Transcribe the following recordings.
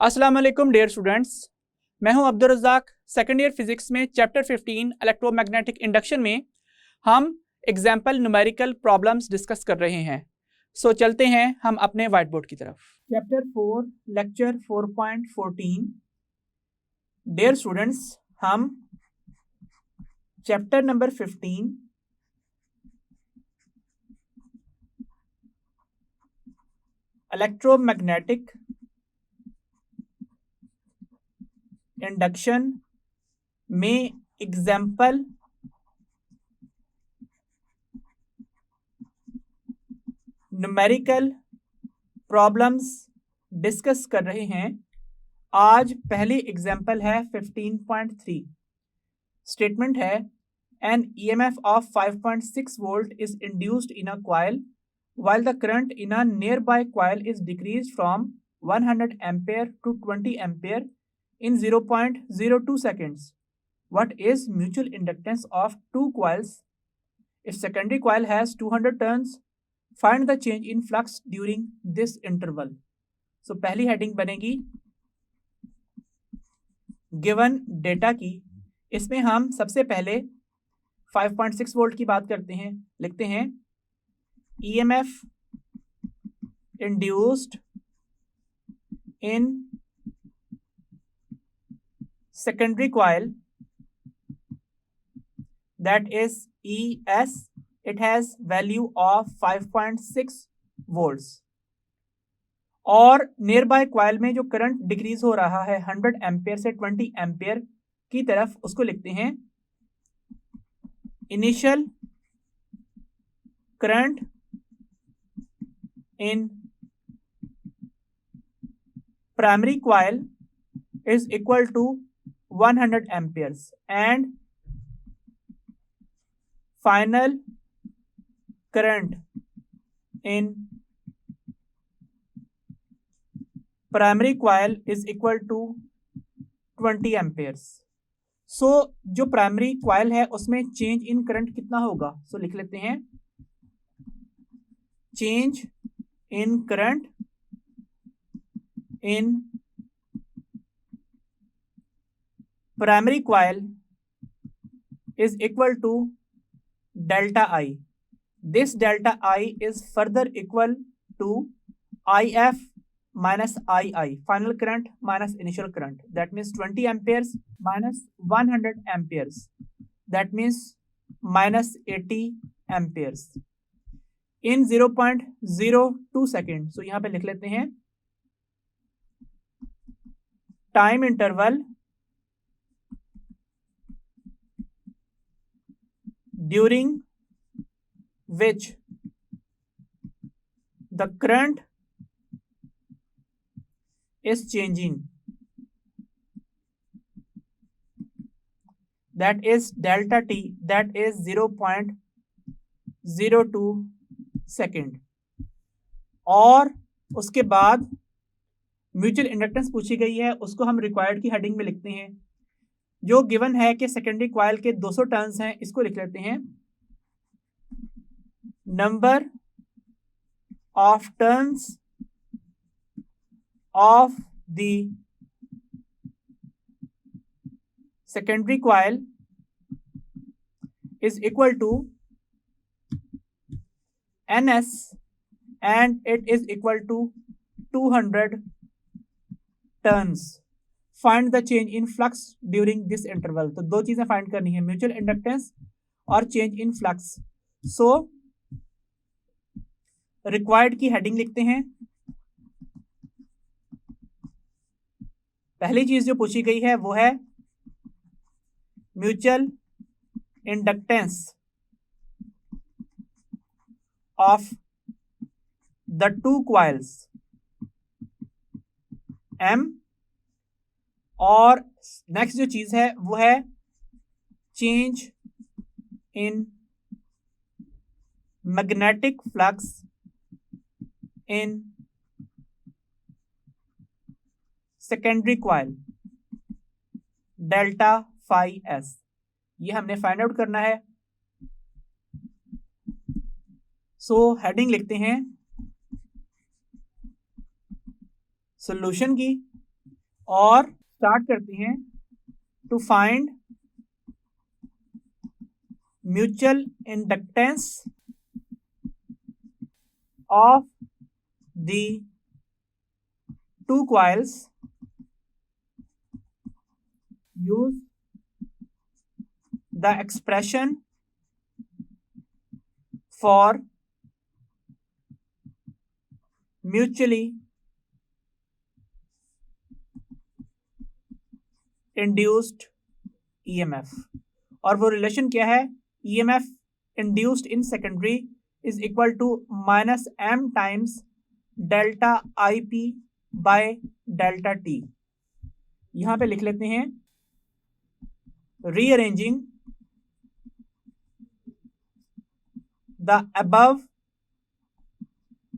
अस्सलाम वालेकुम dear students, मैं हूं Abdul Razzaq. Second year physics में चैप्टर 15 इलेक्ट्रोमैग्नेटिक इंडक्शन में हम एग्जाम्पल न्यूमेरिकल प्रॉब्लम्स डिस्कस कर रहे हैं। सो चलते हैं हम अपने व्हाइट बोर्ड की तरफ। Chapter 4 lecture 4.14। डियर स्टूडेंट्स, हम चैप्टर नंबर 15 इलेक्ट्रोमैग्नेटिक इंडक्शन में एग्जाम्पल न्यूमेरिकल प्रॉब्लम्स डिस्कस कर रहे हैं। आज पहली एग्जाम्पल है 15.3। स्टेटमेंट है an EMF of 5.6 volt is induced in a coil while the current in a nearby coil is decreased from 100 ampere to 20 ampere in 0.02 seconds. What is mutual inductance of two coils? If secondary coil has 200 turns, find the change in flux during this interval. So पहली heading बनेगी given data की। इसमें हम सबसे पहले 5.6 volt की बात करते हैं। लिखते हैं EMF induced in secondary coil, that is ES, it has value of 5.6 volts। और नियर बाय कॉइल में जो करंट डिक्रीज हो रहा है 100 एम्पियर से 20 एम्पियर की तरफ, उसको लिखते हैं initial current in primary coil is equal to 100 amperes and final current in primary coil is equal to 20 amperes। सो जो प्राइमरी कॉइल है उसमें चेंज इन करंट कितना होगा? सो लिख लेते हैं change in current in primary coil is equal to delta I. This delta I is further equal to IF minus II, final current minus initial current. That means 20 amperes minus 100 amperes. That means minus 80 amperes in 0.02 second. सो यहां पे लिख लेते हैं time interval during which the current is changing, that is delta T, that is 0.02 second. और उसके बाद mutual inductance पूछी गई है, उसको हम रिक्वायर्ड की हेडिंग में लिखते हैं। जो गिवन है कि सेकेंडरी कॉइल के 200 टर्न्स हैं, इसको लिख लेते हैं number of turns of the secondary coil is equal to NS and it is equal to 200 turns. Find the change in flux during this interval. तो दो चीजें फाइंड करनी है, म्यूचुअल इंडक्टेंस और change in flux. So required की heading लिखते हैं। पहली चीज जो पूछी गई है वो है mutual inductance of the two coils M, और नेक्स्ट जो चीज है वो है change in magnetic flux in secondary coil delta phi S. ये हमने फाइंड आउट करना है। सो हेडिंग लिखते हैं सॉल्यूशन की। और स्टार्ट करते हैं to find mutual inductance of the two coils, use the expression for mutually induced EMF। और वो रिलेशन क्या है? EMF induced in secondary is equal to minus m times delta IP by delta T। यहां पे लिख लेते हैं, rearranging the above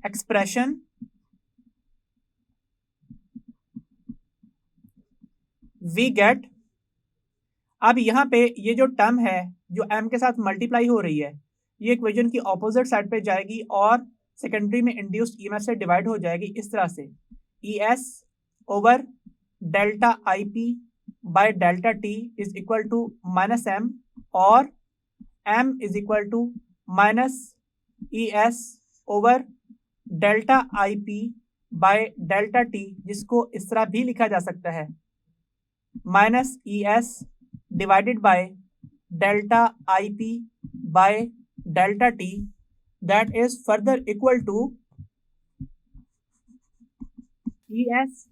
expression we get। अब यहां पे ये जो टर्म है जो m के साथ मल्टीप्लाई हो रही है, ये इक्वेशन की ऑपोजिट साइड पे जाएगी और सेकेंडरी में इंड्यूस्ड ईएमएफ से डिवाइड हो जाएगी इस तरह से, ES over delta IP by delta T is equal to minus m, और m is equal to minus ES over delta IP by delta T, जिसको इस तरह भी लिखा जा सकता है, minus ES divided by delta IP by delta T, that is further equal to ES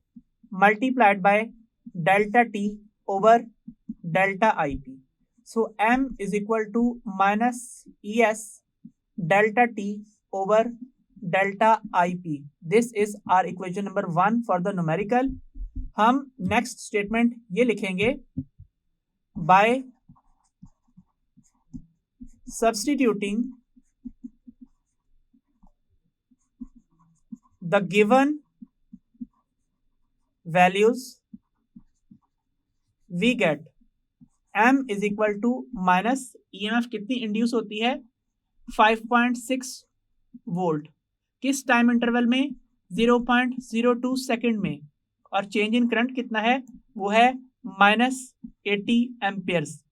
multiplied by delta T over delta IP. So M is equal to minus ES delta T over delta IP. This is our equation number 1 for the numerical. हम next statement ये लिखेंगे, by substituting the given values we get m is equal to minus EMF कितनी induce होती है? 5.6 volt. किस time interval में? 0.02 second में। और चेंज इन करंट कितना है? वो है -80 एम्पियर्स।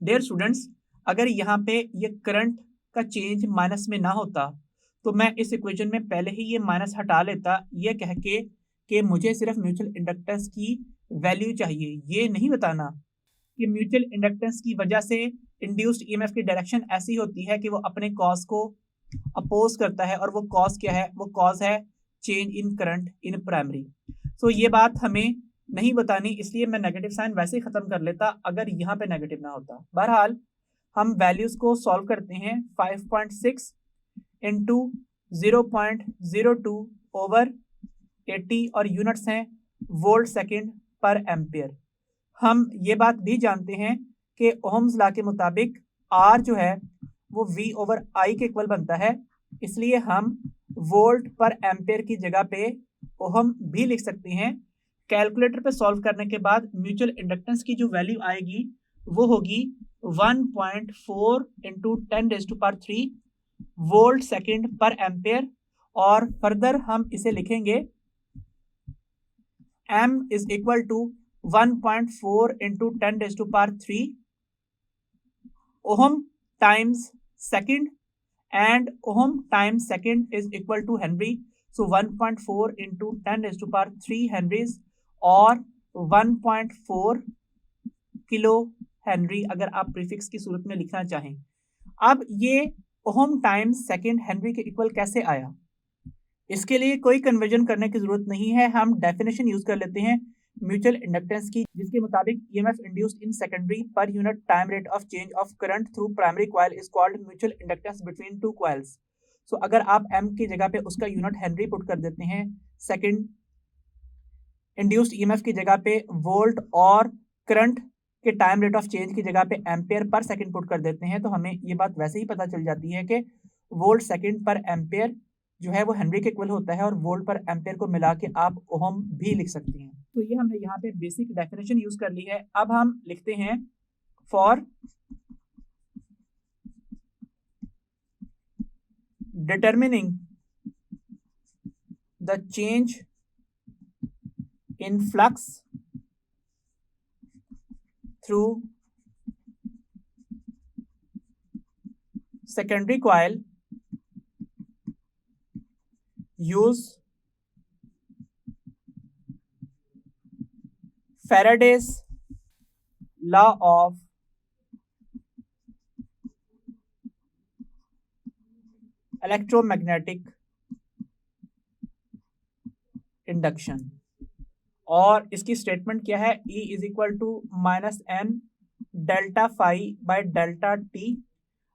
डियर स्टूडेंट्स, अगर यहाँ पे ये करंट का चेंज माइनस में ना होता तो मैं इस इक्वेशन में पहले ही ये माइनस हटा लेता, ये कह के कि मुझे सिर्फ म्यूचुअल इंडक्टेंस की वैल्यू चाहिए। ये नहीं बताना कि म्यूचुअल इंडक्टेंस की वजह से इंड्यूस्ड ईएमएफ की डायरेक्शन ऐसी होती है कि वो अपने कॉज को अपोज करता है, और वो कॉज क्या है? वो कॉज है change in current in primary. So ये बात हमें नहीं बतानी, इसलिए मैं नेगेटिव साइन वैसे ही खत्म कर लेता अगर यहाँ पे नेगेटिव ना होता। बहरहाल हम वैल्यूज को सॉल्व करते हैं। 5.6 इंटू 0.02 ओवर 80 और यूनिट्स हैं वोल्ट सेकेंड पर एम्पियर। हम ये बात भी जानते हैं कि ओहम्स लॉ के मुताबिक R जो है वो V ओवर I के इक्वल बनता है, इसलिए हम वोल्ट पर एम्पियर की जगह पे ओहम भी लिख सकते हैं। कैलकुलेटर पे सॉल्व करने के बाद म्यूचुअल इंडक्टेंस की जो वैल्यू आएगी वो होगी 1.4 into 10⁻³ volt second per ampere. और फर्दर हम इसे लिखेंगे m is equal to 1.4 into 10⁻³ ohm times second, and ohm times second is equal to henry. So 1.4 into 10⁻³ henries और 1.4 किलो हेनरी अगर आप प्रीफिक्स की सूरत में लिखना चाहें। अब ये ओहम टाइम्स सेकेंड हेनरी के इक्वल कैसे आया? इसके लिए कोई कन्वर्जन करने की जरूरत नहीं है, हम डेफिनेशन यूज कर लेते हैं म्यूचुअल इंडक्टेंस की, जिसके मुताबिक EMF induced in secondary per unit time rate of change of current through primary coil is called mutual inductance between two coils. So अगर आप m की जगह पे उसका यूनिट हेनरी पुट कर देते हैं, सेकेंड इंड्यूस्ड ईएमएफ की जगह पे वोल्ट और करंट के टाइम रेट ऑफ चेंज की जगह पे एम्पेयर पर सेकेंड पुट कर देते हैं, तो हमें ये बात वैसे ही पता चल जाती है कि वोल्ट सेकेंड पर एम्पेयर जो है वो हेनरी के इक्वल होता है, और वोल्ट पर एम्पेयर को मिला के आप ओहम भी लिख सकते हैं। तो ये हमने यहाँ पे बेसिक डेफिनेशन यूज कर ली है। अब हम लिखते हैं for determining the change influx through secondary coil, use Faraday's law of electromagnetic induction। और इसकी स्टेटमेंट क्या है? E is equal to minus N delta phi by delta T.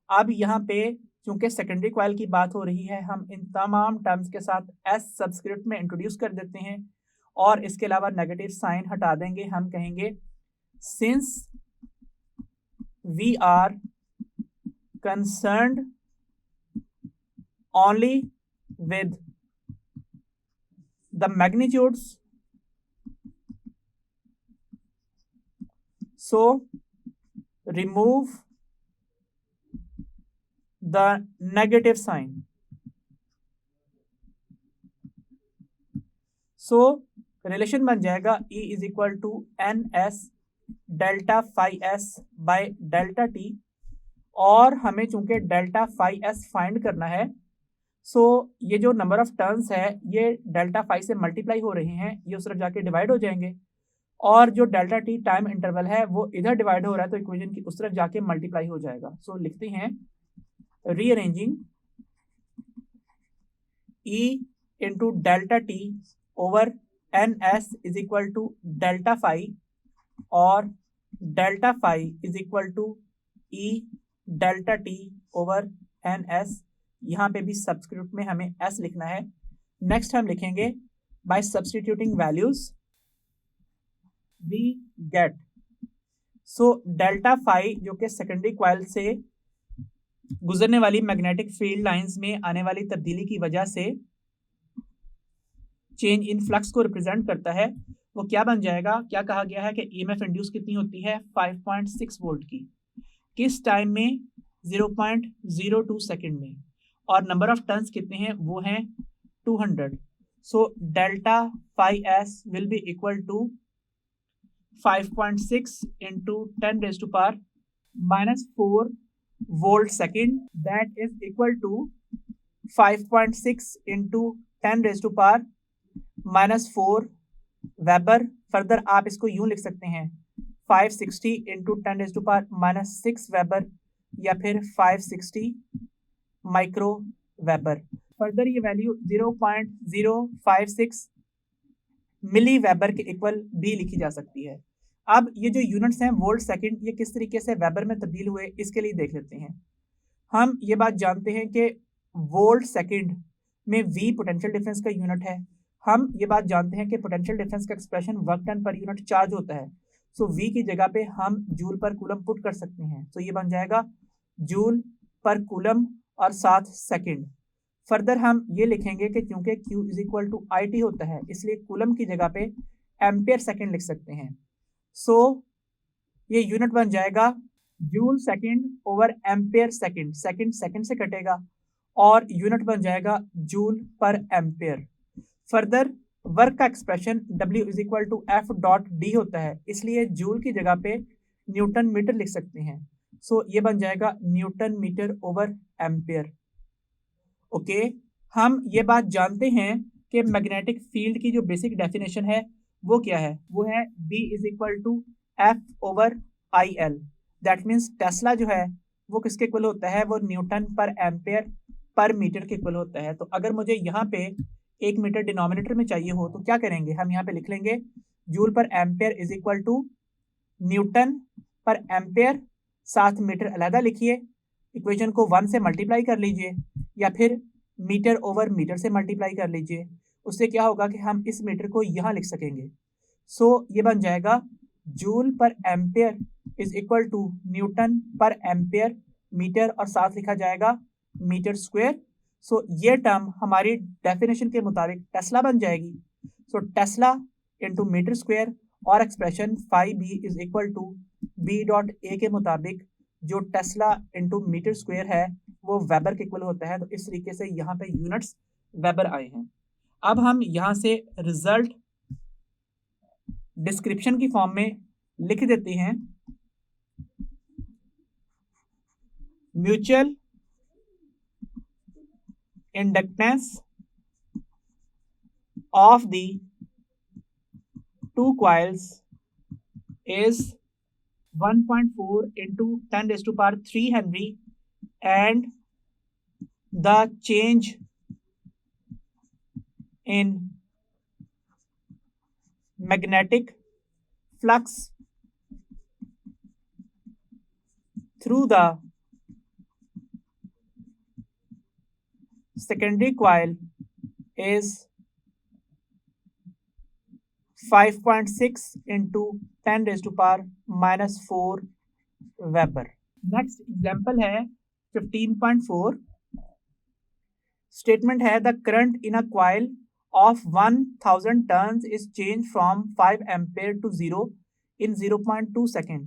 अब यहाँ पे चूंकि सेकेंडरी कॉइल की बात हो रही है, हम इन तमाम टर्म्स के साथ एस सब्सक्रिप्ट में इंट्रोड्यूस कर देते हैं और इसके अलावा नेगेटिव साइन हटा देंगे। हम कहेंगे since we are concerned only with the magnitudes, so remove the negative sign। so relation बन जाएगा E is equal to N S delta phi S by delta T. और हमें चूंकि डेल्टा फाई एस फाइंड करना है, सो ये जो number of turns है ये डेल्टा फाई से मल्टीप्लाई हो रहे हैं, ये उस तरफ जाके डिवाइड हो जाएंगे, और जो डेल्टा टी टाइम इंटरवल है वो इधर डिवाइड हो रहा है, तो इक्वेशन की उस तरफ जाके मल्टीप्लाई हो जाएगा। सो लिखते हैं rearranging E into delta T over N S is equal to delta phi, और delta phi is equal to E delta T over N S. यहाँ पे भी सब्सक्रिप्ट में हमें S लिखना है। नेक्स्ट हम लिखेंगे by substituting values we get, so delta phi जो कि सेकेंडरी कॉइल से गुजरने वाली मैग्नेटिक फील्ड लाइंस में आने वाली तब्दीली की वजह से चेंज इन फ्लक्स को रिप्रेजेंट करता है, वो क्या बन जाएगा? क्या कहा गया है कि ईएमएफ इंड्यूस कितनी होती है? 5.6 वोल्ट की। किस टाइम में? 0.02 सेकेंड में। और नंबर ऑफ टर्न्स कितने हैं? वो हैं 200। So delta phi S will be equal to 5.6 into 10 raised to power minus 4 volt second, that is equal to 5.6 into 10 raised to power minus 4 weber. Further आप इसको यूं लिख सकते हैं 560 into 10 raised to power minus 6 weber, या फिर 560 micro weber. Further ये value 0.056 मिली weber के इक्वल भी लिखी जा सकती है। अब ये जो यूनिट्स हैं वोल्ट सेकंड, ये किस तरीके से वेबर में तब्दील हुए इसके लिए देख लेते हैं। हम ये बात जानते हैं कि वोल्ट सेकंड में V पोटेंशियल डिफरेंस का यूनिट है। हम ये बात जानते हैं कि पोटेंशियल डिफरेंस का expression work done per unit charge होता है। सो V की जगह पे हम जूल पर कूलम पुट कर सकते हैं। सो ये बन जाएगा जूल पर कूलम और साथ सेकंड। फर्दर हम ये लिखेंगे कि क्योंकि Q is equal to IT होता है, इसलिए कूलम की जगह पे एम्पियर सेकंड लिख सकते हैं। सो ये यूनिट बन जाएगा joule second over ampere second, second second से कटेगा और यूनिट बन जाएगा joule per ampere. Further work का expression W is equal to F dot D होता है, इसलिए जूल की जगह पे न्यूटन मीटर लिख सकते हैं। सो ये बन जाएगा newton metre over ampere. Okay, हम ये बात जानते हैं कि मैग्नेटिक फील्ड की जो बेसिक डेफिनेशन है वो क्या है? वो है B is equal to F over IL। That means tesla जो है वो किसके इक्वल होता है? वो Newton per ampere per metre के इक्वल होता है। तो अगर मुझे यहाँ पे 1 मीटर डिनोमिनेटर में चाहिए हो तो क्या करेंगे? हम यहाँ पे लिख लेंगे joule per ampere is equal to newton per ampere, साथ मीटर अलहदा लिखिए, इक्वेशन को 1 से मल्टीप्लाई कर लीजिए या फिर मीटर ओवर मीटर से मल्टीप्लाई कर लीजिए। उससे क्या होगा कि हम इस मीटर को यहाँ लिख सकेंगे। सो ये बन जाएगा joule per ampere is equal to newton per ampere metre और साथ लिखा जाएगा मीटर स्क्वायर। सो ये टर्म हमारी डेफिनेशन के मुताबिक टेस्ला बन जाएगी। So tesla into metre square और expression phi B is equal to B dot A के मुताबिक जो टेस्ला इंटू मीटर स्क्वायर है वो वेबर के इक्वल होता है। तो इस तरीके से यहाँ पे यूनिट्स वेबर आए हैं। अब हम यहाँ से रिजल्ट डिस्क्रिप्शन की फॉर्म में लिख देते हैं। Mutual inductance of the two coils is 1.4 into 10 raised to power 3 Henry, and the change in magnetic flux through the secondary coil is 5.6 into 10 raised to power minus 4 weber. Next example है 15.4। Statement है the current in a coil of 1000 turns is changed from 5 ampere to 0 in 0.2 second.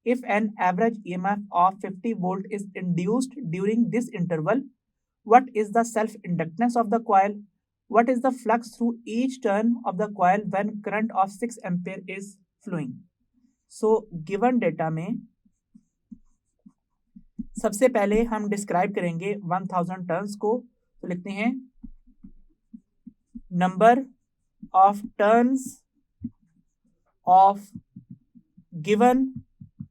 If an average EMF of 50 volt is induced during this interval, what is the self-inductance of the coil? What is the flux through each turn of the coil when current of 6 ampere is flowing? So, given data में सबसे पहले हम describe करेंगे 1000 turns को। तो लिखते हैं number of turns of given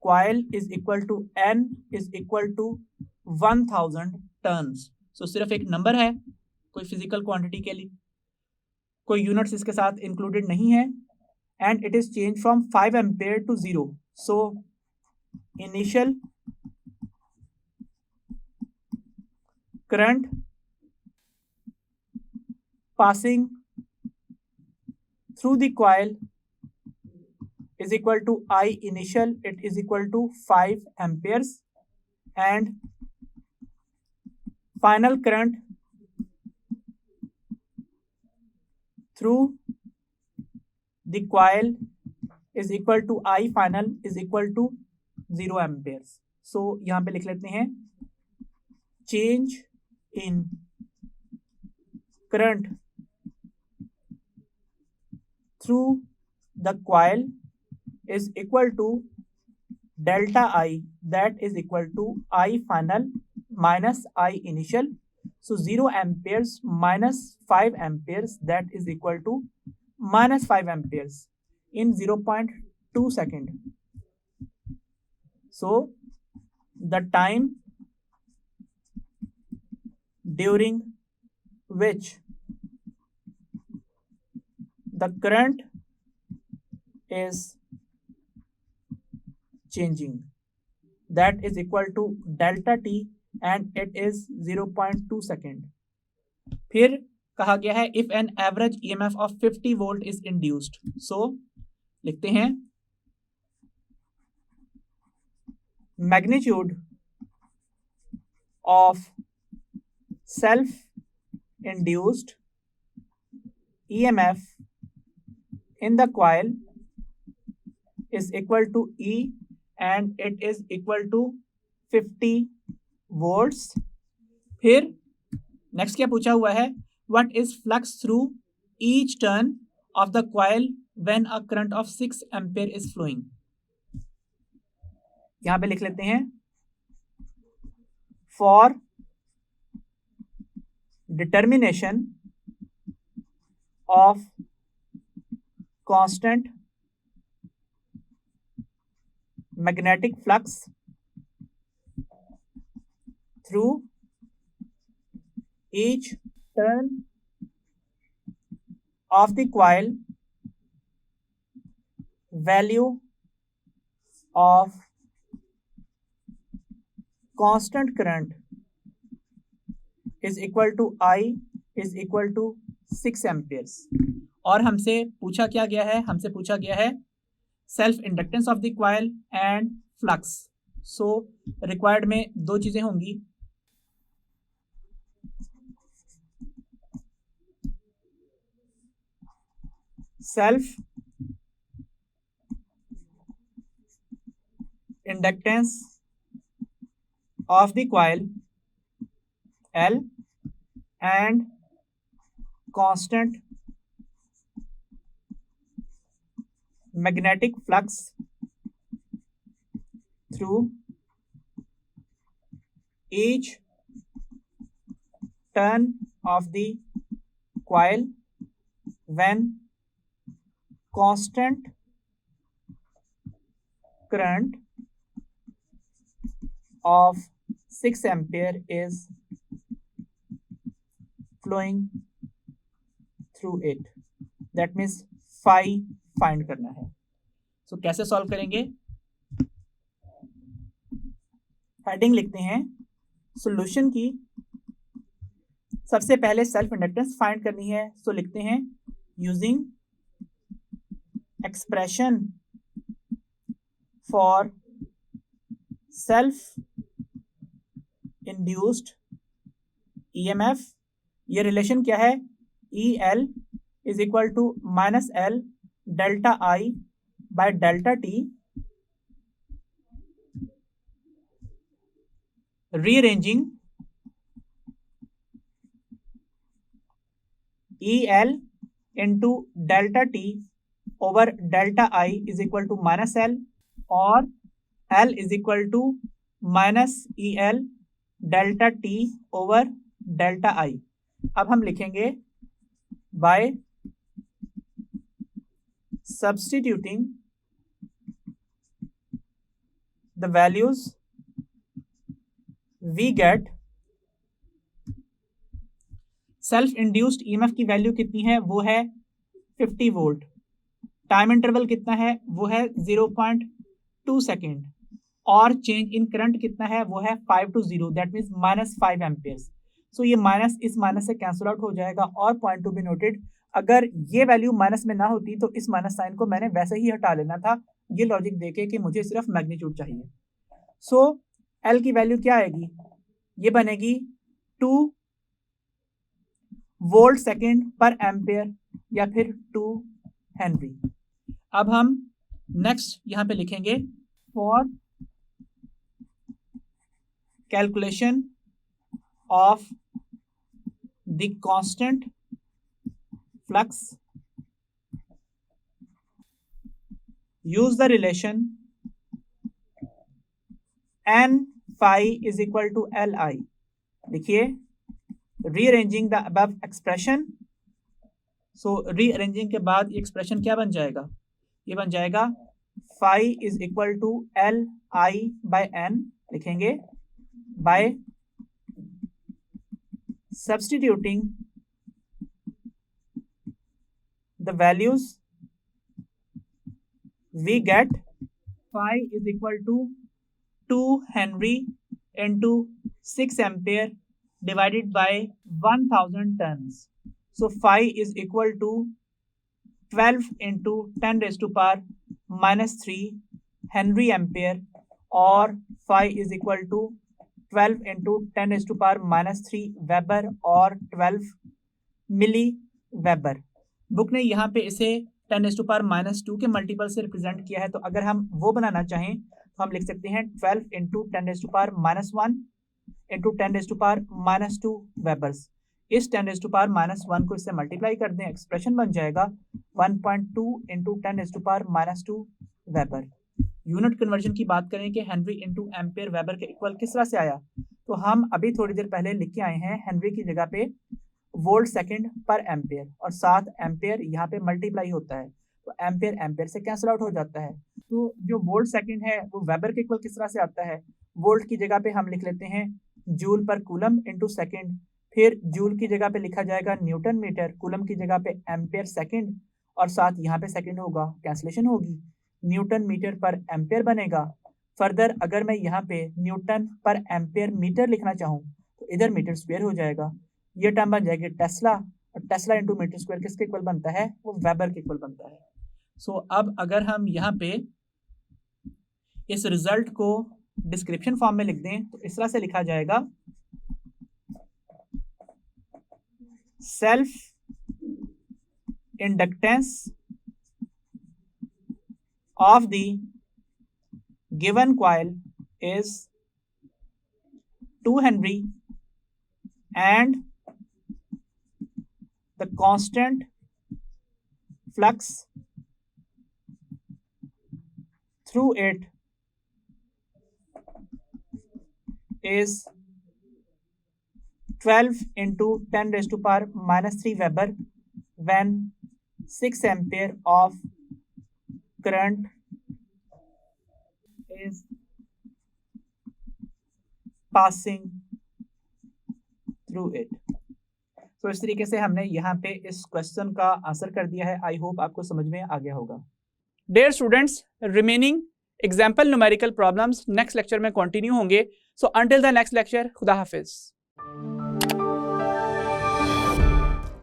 coil is equal to n is equal to 1000 turns. So सिर्फ एक नंबर है, कोई फिजिकल क्वांटिटी के लिए कोई यूनिट्स इसके साथ इंक्लूडेड नहीं है, and it is change from 5 ampere to 0। So initial current passing through the coil is equal to I initial, it is equal to 5 amperes, and final current through the coil is equal to I final is equal to 0 amperes. So यहाँ पे लिख लेते हैं change in current through the coil is equal to delta I, that is equal to I final minus I initial. So 0 amperes minus 5 amperes, that is equal to minus 5 amperes in 0.2 second. So the time during which the current is changing, that is equal to delta t, and it is 0.2 second. फिर कहा गया है if an average EMF of 50 volt is induced, so लिखते हैं magnitude of self-induced EMF in the coil is equal to E, and it is equal to 50 volts. फिर next क्या पूछा हुआ है, what is flux through each turn of the coil when a current of 6 ampere is flowing. यहां पे लिख लेते हैं for determination of constant magnetic flux through each turn of the coil, value of constant current is equal to I is equal to 6 amperes. और हमसे पूछा क्या गया है, हमसे पूछा गया है self inductance of the coil and flux. So required में दो चीजें होंगी, self inductance of the coil L and constant magnetic flux through each turn of the coil when constant current of 6 ampere is flowing through it. That means phi find करना है. सो कैसे solve करेंगे? Heading लिखते हैं solution की. सबसे पहले self inductance find करनी है. सो लिखते हैं using expression for self induced EMF. ये रिलेशन क्या है? E L is equal to minus L delta I by delta T. Rearranging E L into delta T over delta I is equal to minus L और L is equal to minus E L delta T over delta I. अब हम लिखेंगे by substituting the values we get. Self induced EMF की value कितनी है? वो है 50 volt. Time interval कितना है? वो है 0.2 सेकेंड. और चेंज इन करंट कितना है? वो है 5 to 0, दैट मीन्स -5 एम्पियर्स. सो ये माइनस इस माइनस से कैंसिल आउट हो जाएगा. और पॉइंट टू बी नोटेड, अगर ये वैल्यू माइनस में ना होती तो इस माइनस साइन को मैंने वैसे ही हटा लेना था, ये लॉजिक देके कि मुझे सिर्फ मैग्नीट्यूड चाहिए. सो एल की वैल्यू क्या आएगी? ये बनेगी 2 वोल्ट सेकेंड पर एम्पेयर या फिर 2 हेनरी. अब हम नेक्स्ट यहां पे लिखेंगे for calculation of the constant flux, use the relation n phi is equal to li. देखिए rearranging the above expression. so rearranging के बाद ये expression क्या बन जाएगा? ये बन जाएगा phi is equal to li by n. लिखेंगे by substituting the values we get, phi is equal to 2 Henry into 6 ampere divided by 1000 tons. So phi is equal to 12 into 10 raised to power minus 3 Henry ampere, और phi is equal to 12 into 10 raised to power minus 3 Weber और 12 मिली weber. Book ने यहाँ पे इसे 10⁻⁻² के multiple से represent किया है. तो अगर हम वो बनाना चाहें तो हम लिख सकते हैं 12 इंटू 10⁻⁻1 इंटू 10⁻⁻² वेबर्स. इस 10⁻⁻1 को इससे मल्टीप्लाई कर दें, एक्सप्रेशन बन जाएगा 1.2 इंटू 10⁻⁻² वेबर. यूनिट कन्वर्जन की बात करें कि हेनरी इंटू एम्पेयर वेबर के इक्वल किस तरह से आया, तो हम अभी थोड़ी देर पहले लिख के आए हैं हेनरी की जगह पे वोल्ट सेकंड पर एम्पेयर, और साथ एम्पेयर यहाँ पे मल्टीप्लाई होता है तो एम्पेयर एम्पेयर से कैंसिल आउट हो जाता है. तो जो वोल्ट सेकंड है वो वेबर के इक्वल किस तरह से आता है? वोल्ट की जगह पे हम लिख लेते हैं जूल पर कूलम इंटू सेकेंड. फिर जूल की जगह पे लिखा जाएगा न्यूटन मीटर, कूलम की जगह पे एम्पेयर सेकेंड, और साथ यहाँ पे सेकेंड होगा, कैंसिलेशन होगी, न्यूटन मीटर पर एम्पेयर बनेगा. फर्दर अगर मैं यहाँ पे न्यूटन पर एम्पेयर मीटर लिखना चाहूँ तो इधर मीटर स्क्वायर हो जाएगा. ये टर्म बन जाएगी टेस्ला, और टेस्ला इंटू मीटर स्क्वायर किसके इक्वल बनता है? वो वेबर के इक्वल बनता है. सो अब अगर हम यहाँ पे इस रिजल्ट को डिस्क्रिप्शन फॉर्म में लिख दें तो इस तरह से लिखा जाएगा self inductance of the given coil is 2 Henry and the constant flux through it is 12 into 10 raised to power minus 3 Weber when 6 ampere of current is passing through it. तो इस तरीके से हमने यहाँ पे इस क्वेश्चन का आंसर कर दिया है। आई होप आपको समझ में आ गया होगा। Dear students, remaining example numerical problems next lecture में कंटिन्यू होंगे। So until the next lecture, खुदा हाफिज।